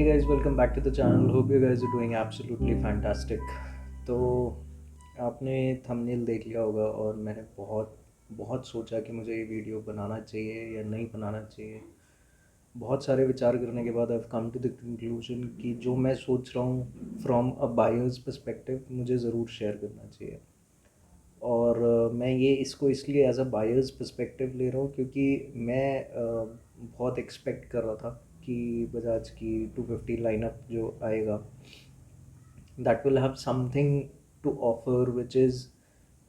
guys, welcome back to the channel. Hope you guys are doing absolutely fantastic. तो आपने thumbnail देख लिया होगा और मैंने बहुत बहुत सोचा कि मुझे ये वीडियो बनाना चाहिए या नहीं बनाना चाहिए। बहुत सारे विचार करने के बाद I have come to the conclusion कि जो मैं सोच रहा हूँ फ्रॉम अ बायर्स पर्सपेक्टिव मुझे ज़रूर शेयर करना चाहिए। और मैं ये इसको इसलिए एज अ बायर्स पर्सपेक्टिव ले रहा हूँ क्योंकि मैं बहुत एक्सपेक्ट कर रहा था कि बजाज की 250 लाइनअप जो आएगा that will have something to offer which is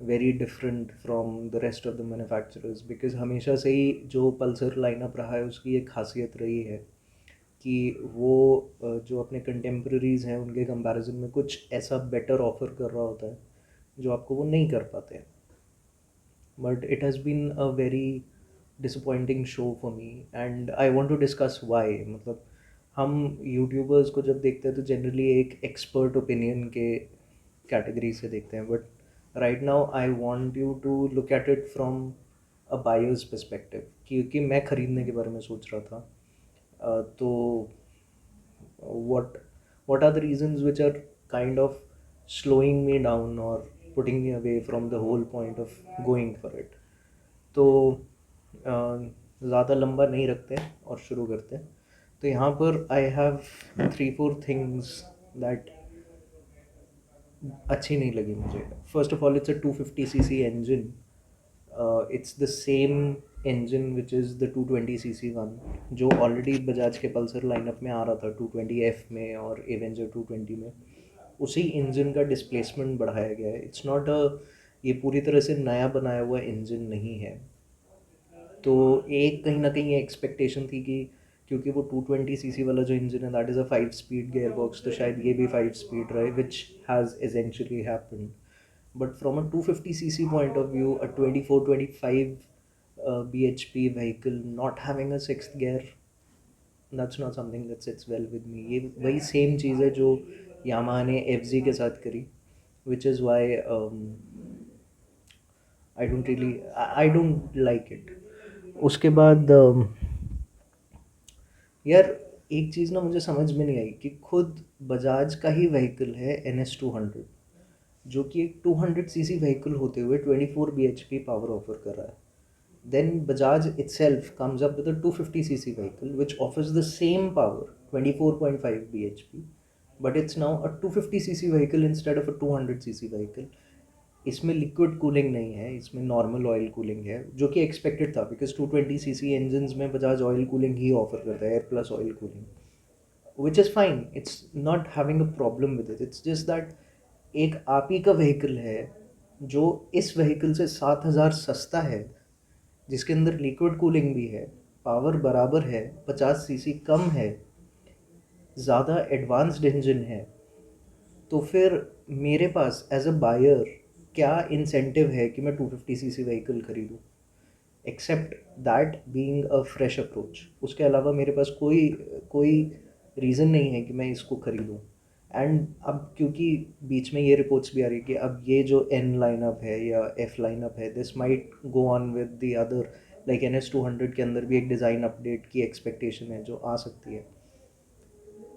very different from the rest of the manufacturers. Because हमेशा से ही जो पल्सर लाइनअप रहा है उसकी एक खासियत रही है कि वो जो अपने कंटेम्प्रेरीज हैं उनके कंपैरिजन में कुछ ऐसा बेटर ऑफर कर रहा होता है जो आपको वो नहीं कर पाते हैं। But it has been a very disappointing show for me and I want to discuss why। मतलब हम यूट्यूबर्स को जब देखते हैं तो जनरली एक एक्सपर्ट ओपिनियन के कैटेगरी से देखते हैं, but right now I want you to look at it from a buyer's perspective क्योंकि मैं ख़रीदने के बारे में सोच रहा था। तो what are the reasons which are kind of slowing me down or putting me away from the whole point of going for it। तो ज़्यादा लंबा नहीं रखते और शुरू करते हैं। तो यहाँ पर आई हैव 3-4 थिंग्स दैट अच्छी नहीं लगी मुझे। First of all, it's a 250cc engine। It's the same engine which is the 220cc one जो ऑलरेडी बजाज के पल्सर लाइनअप में आ रहा था 220F में और एवेंजर 220 में। उसी इंजन का डिस्प्लेसमेंट बढ़ाया गया है। इट्स नॉट अ ये पूरी तरह से नया बनाया हुआ इंजन नहीं है। तो एक कहीं ना कहीं ये एक्सपेक्टेशन थी कि क्योंकि वो 220cc वाला जो इंजन है that is a 5 speed gear box, तो शायद ये भी 5 स्पीड रहे, which has essentially happened. But from a 250cc point of view, a 24-25 bhp vehicle not having a sixth gear, that's not something that sits well with me। ये वही same चीज़ है जो Yamaha ने FZ के साथ करी, which is why I don't like it। उसके बाद यार एक चीज़ ना मुझे समझ में नहीं आई कि खुद बजाज का ही व्हीकल है NS 200 जो कि एक 200cc व्हीकल होते हुए 24 bhp पावर ऑफर कर रहा है। Then Bajaj itself comes up with a 250cc vehicle which offers the same power, 24.5 bhp, but it's now a 250cc vehicle instead of a 200cc vehicle। इसमें liquid cooling नहीं है, इसमें normal oil cooling है जो कि expected था because 220cc engines में Bajaj oil cooling ही offer करता है, air plus oil cooling, which is fine. It's not having a problem with it. It's just that एक आप ही का व्हीकल है जो इस व्हीकल से 7,000 सस्ता है, जिसके अंदर लिक्विड कूलिंग भी है, पावर बराबर है, 50cc कम है, ज़्यादा एडवांस्ड इंजन है। तो फिर मेरे पास एज अ बायर क्या इंसेंटिव है कि मैं 250cc व्हीकल खरीदूँ, except that being a fresh approach. उसके अलावा मेरे पास कोई कोई रीज़न नहीं है कि मैं इसको खरीदूँ। एंड अब क्योंकि बीच में ये रिपोर्ट्स भी आ रही है कि अब ये जो N लाइनअप है या F लाइनअप है, this might go on with the other, like NS 200 के अंदर भी एक डिज़ाइन अपडेट की एक्सपेक्टेशन है जो आ सकती है।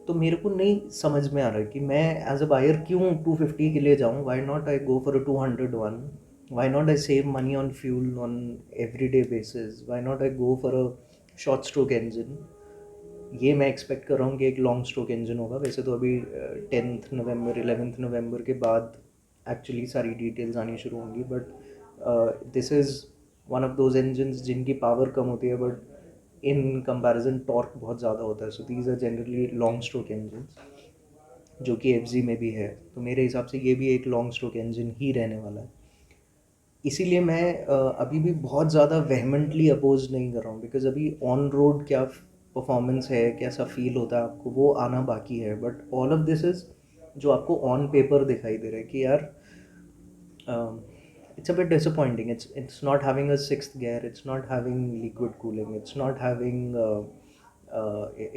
तो मेरे को नहीं समझ में आ रहा है कि मैं एज अ बायर क्यों 250 के लिए जाऊँ। Why not I go for a 200 one, why not I save money on fuel on every day basis, why not I go for a short stroke engine. ये मैं एक्सपेक्ट कर रहा हूँ कि एक लॉन्ग स्ट्रोक इंजन होगा। वैसे तो अभी 10th नवंबर 11th नवंबर के बाद एक्चुअली सारी डिटेल्स आनी शुरू होंगी, but this is one of those engines जिनकी पावर कम होती है बट इन कंपैरिजन टॉर्क बहुत ज़्यादा होता है। So these are generally long stroke engines जो कि FZ में भी है। तो मेरे हिसाब से ये भी एक लॉन्ग स्ट्रोक इंजन ही रहने वाला है। इसीलिए मैं अभी भी बहुत ज़्यादा वेहमेंटली अपोज नहीं कर रहा हूँ बिकॉज अभी ऑन रोड क्या परफॉर्मेंस है, कैसा फील होता है आपको, वो आना बाकी है। But all of this is जो आपको ऑन पेपर दिखाई दे रहा है कि यार it's a bit disappointing। It's not having a sixth gear, it's not having liquid cooling, it's not having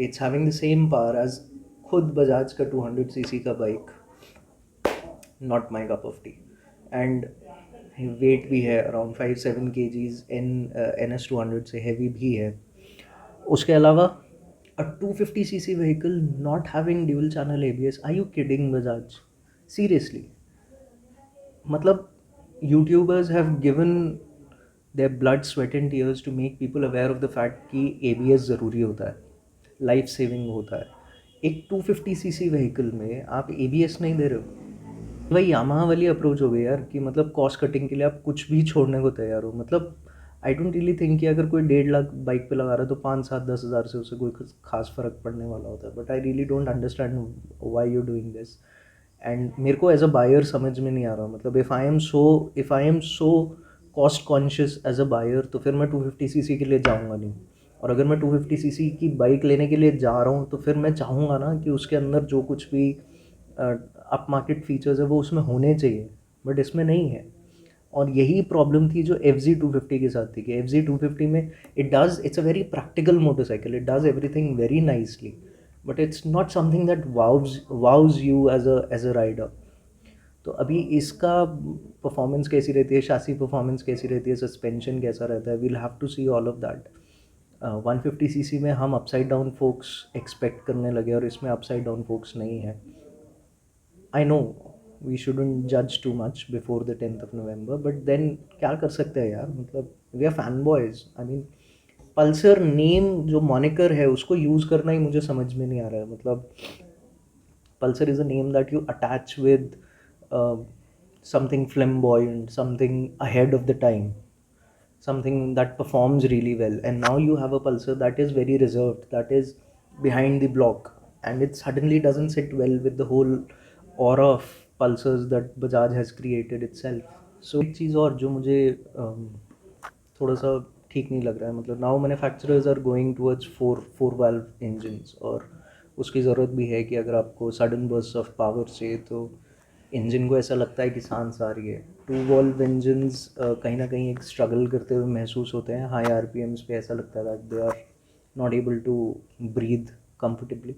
it's having the same power as खुद बजाज का 200cc का bike. Not my cup of tea. And weight भी है around 5-7 kgs। NS 200 से heavy भी है। उसके अलावा A 250cc vehicle not having dual channel ABS? Are you kidding, Bajaj? Seriously. मतलब YouTubers have given their blood, sweat and tears to make people aware of the fact कि ABS ज़रूरी होता है, लाइफ सेविंग होता है. एक 250cc vehicle में आप ABS नहीं दे रहे हो. वही यामाहा वाली अप्रोच हो गई यार कि मतलब कॉस्ट कटिंग के लिए आप कुछ भी छोड़ने को तैयार हो. मतलब आई डोंट रियली थिंक कि अगर कोई 1.5 लाख बाइक पे लगा रहा है तो 5, 7, 10 हज़ार से उसे कोई खास फ़र्क पड़ने वाला होता है. But I really don't understand why you doing this. And मेरे को एज अ बायर समझ में नहीं आ रहा. मतलब if I am so cost conscious as a buyer तो फिर मैं 250cc के लिए जाऊँगा नहीं. और अगर मैं 250cc की बाइक लेने के लिए जा रहा हूँ तो फिर मैं चाहूँगा ना कि उसके अंदर जो कुछ भी अप मार्केट फीचर्स है वो उसमें होने चाहिए, बट इसमें नहीं है. और यही प्रॉब्लम थी जो FZ 250 के साथ थी कि FZ 250 में it's a very practical motorcycle, it does everything very nicely, but it's not something that wows you as a rider. तो अभी इसका परफॉर्मेंस कैसी रहती है, शासी परफॉर्मेंस कैसी रहती है, सस्पेंशन कैसा रहता है, we'll have to see all of that. 150cc में हम अपसाइड डाउन फोक्स एक्सपेक्ट करने लगे और इसमें अपसाइड डाउन फोक्स नहीं है. आई नो वी शुडंट जज too much before the 10th of November, but then क्या कर सकते हैं यार. मतलब we are fan boys. I mean Pulsar name जो मॉनिकर है उसको यूज़ करना ही मुझे समझ में नहीं आ रहा है. मतलब Pulsar is a name that you attach with something flamboyant, something ahead of the time, something that performs really well. And now you have a Pulsar that is very reserved, that is behind the block, and it suddenly doesn't sit well with the whole aura of Pulsars that Bajaj has created itself. So एक चीज़ और जो मुझे थोड़ा सा ठीक नहीं लग रहा है. मतलब now manufacturers are going towards four valve engines, और उसकी ज़रूरत भी है कि अगर आपको सडन बर्स्ट ऑफ पावर चाहिए तो इंजन को ऐसा लगता है कि सांस आ रही है. 2 वॉल्व इंजन्स कहीं ना कहीं एक स्ट्रगल करते हुए महसूस होते हैं. हाई RPMs पे ऐसा लगता है that they are not able to breathe comfortably.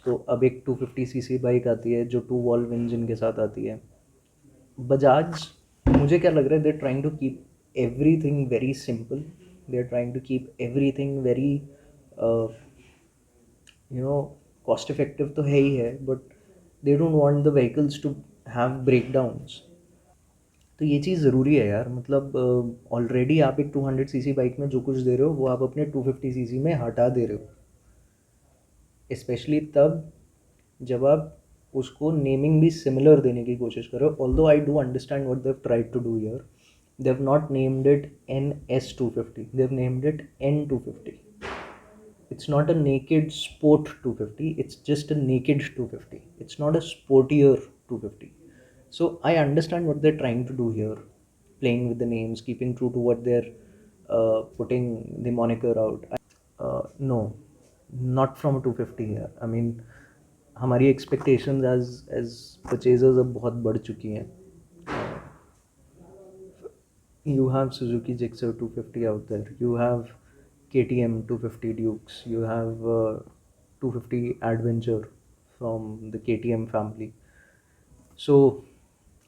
तो अब एक 250cc बाइक आती है जो 2 वॉल्व इंजन के साथ आती है. बजाज, मुझे क्या लग रहा है, they are trying to keep everything very simple, they are trying to keep everything very cost effective तो है ही है, but they don't want the vehicles to have breakdowns. तो ये चीज़ ज़रूरी है यार. मतलब ऑलरेडी आप एक 200cc बाइक में जो कुछ दे रहे हो वो आप अपने 250cc में हटा दे रहे हो. स्पेशली तब जब आप उसको नेमिंग भी सिमिलर देने की कोशिश करो. Although I do understand what they have tried to do here. They have not named it NS 250, they have named it N 250. It's not a naked sport 250, it's just a naked 250. It's not a sportier 250. So I understand what they're trying to do here, playing with the names, keeping true to what they're putting the moniker out. No, not from a 250 here. I mean, हमारी expectations as purchasers अब बहुत बढ़ चुकी हैं. You have Suzuki Gixxer 250 out there, you have KTM 250 Dukes, you have 250 Adventure from the KTM family. So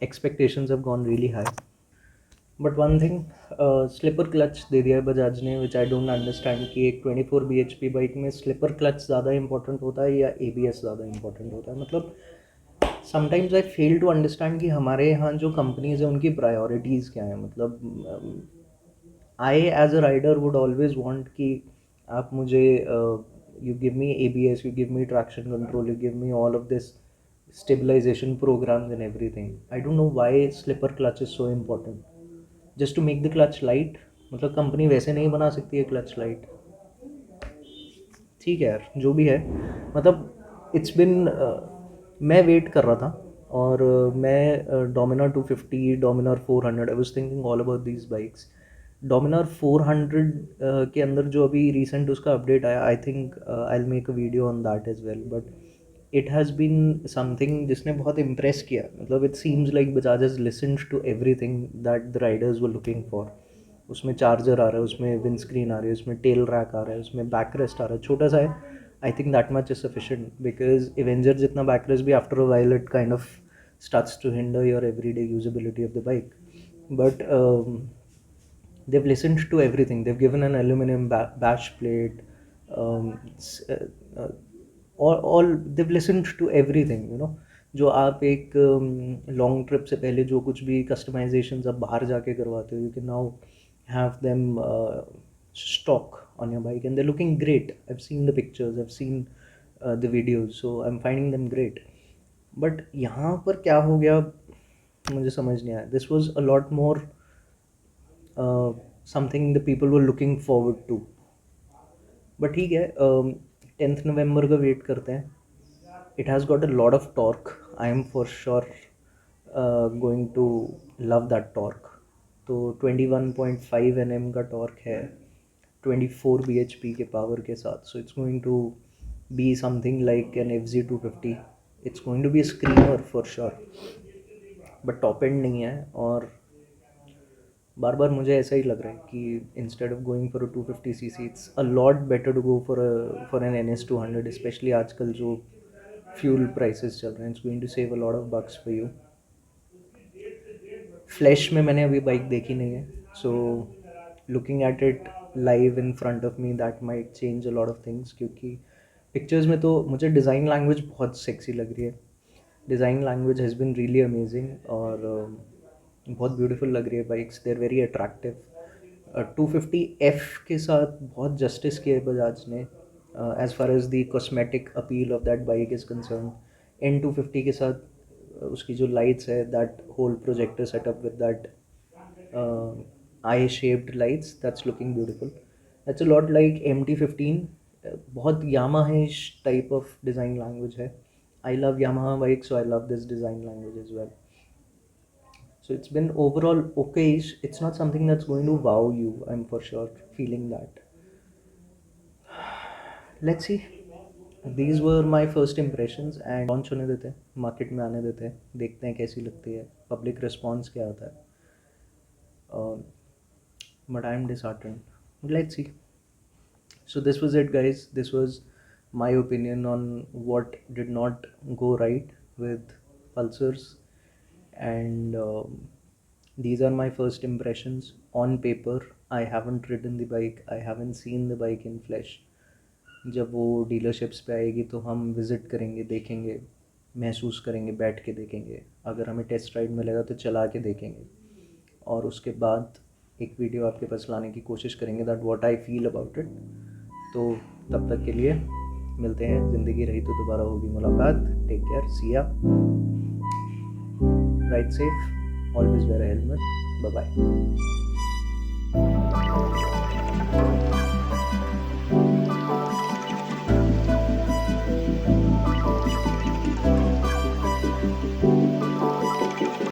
expectations have gone really high. But one thing, slipper clutch दे दिया है बजाज ने, विच I don't understand कि एक 24 bhp bike में slipper clutch ज़्यादा important होता है या ABS ज़्यादा इंपॉर्टेंट होता है. मतलब sometimes I fail to understand कि हमारे यहाँ जो कंपनीज हैं उनकी प्रायोरिटीज़ क्या हैं. मतलब I as a rider would always want कि आप मुझे you give me ABS, you give me traction control, you give me all of this stabilization programs and everything. I don't know why slipper clutch is so important. Just to make the clutch light. मतलब company वैसे नहीं बना सकती है clutch light. ठीक है यार, जो भी है. मतलब इट्स बिन मैं वेट कर रहा था और मैं Dominar 250, Dominar 400, I was thinking all about these bikes. Dominar 400 के अंदर जो अभी रिसेंट उसका अपडेट आया, I think I will make a video on that as well. But it has been something जिसने बहुत इम्प्रेस किया. मतलब it seems like Bajaj has listened to everything that the riders were looking for. उसमें charger आ रहा है, उसमें wind screen आ रही है, उसमें टेल रैक आ रहा है, उसमें बैक रेस्ट आ रहा है. छोटा सा है. I think that much is sufficient because Avenger जितना बैक रेस्ट भी after a while it kind of starts to hinder your everyday usability of the bike. But they've listened to everything. They've given an aluminum bash plate, all they've listened to everything, you know. जो आप एक long trip से पहले जो कुछ भी customisations आप बाहर जाके करवाते हो, you can now have them stock on your bike and they looking great. I have seen the pictures, I have seen the videos, so I am finding them great. बट यहाँ पर क्या हो गया मुझे समझ नहीं आया. This was a lot more something the people were looking forward to. But ठीक है, 10th नवंबर का वेट करते हैं. It has got a lot of torque. I am for sure going to love that torque. तो 21.5 Nm का torque है 24 bhp के power के साथ. So it's going to be something like an FZ250. It's going to be a screamer for sure. But top end नहीं है. और बार बार मुझे ऐसा ही लग रहा है कि instead of going for a 250cc it's a lot better to go for an NS200, specially आजकल जो फ्यूल प्राइसेस चल रहे हैं. It's going to save a lot of bucks for you. Flash में मैंने अभी बाइक देखी नहीं है, so looking at it live in front of me that might change a lot of things. क्योंकि पिक्चर्स में तो मुझे डिज़ाइन लैंग्वेज बहुत सेक्सी लग रही है. Design language has been really amazing और बहुत ब्यूटीफुल लग रही है bikes. They are very attractive. 250F के साथ बहुत जस्टिस किया है बजाज ने as far as the cosmetic appeal of that bike is concern. N250 के साथ उसकी जो लाइट्स है, that whole projector setup with that eye shaped lights, that's looking beautiful. That's a lot like MT15. बहुत यामाहा-ish टाइप ऑफ डिज़ाइन लैंग्वेज है. I love Yamaha bike, so I love this design language as well. So it's been overall okay-ish. It's not something that's going to wow you. I'm for sure feeling that. Let's see. These were my first impressions and launch होने देते हैं, market में आने देते हैं, देखते हैं कैसी लगती है, पब्लिक रिस्पॉन्स क्या आता है. But I'm disheartened. Let's see. So this was it, guys. This was my opinion on what did not go right with Pulsars, and these are my first impressions. On paper, I haven't ridden the bike, I haven't seen the bike in flesh. जब वो dealerships पे आएगी तो हम visit करेंगे, देखेंगे, महसूस करेंगे, बैठ के देखेंगे. अगर हमें टेस्ट राइड मिलेगा तो चला के देखेंगे, और उसके बाद एक वीडियो आपके पास लाने की कोशिश करेंगे that what I feel about it. तो तब तक के लिए मिलते हैं. ज़िंदगी रही तो दोबारा होगी मुलाकात. Take care, see ya, ride safe, always wear a helmet. Bye bye.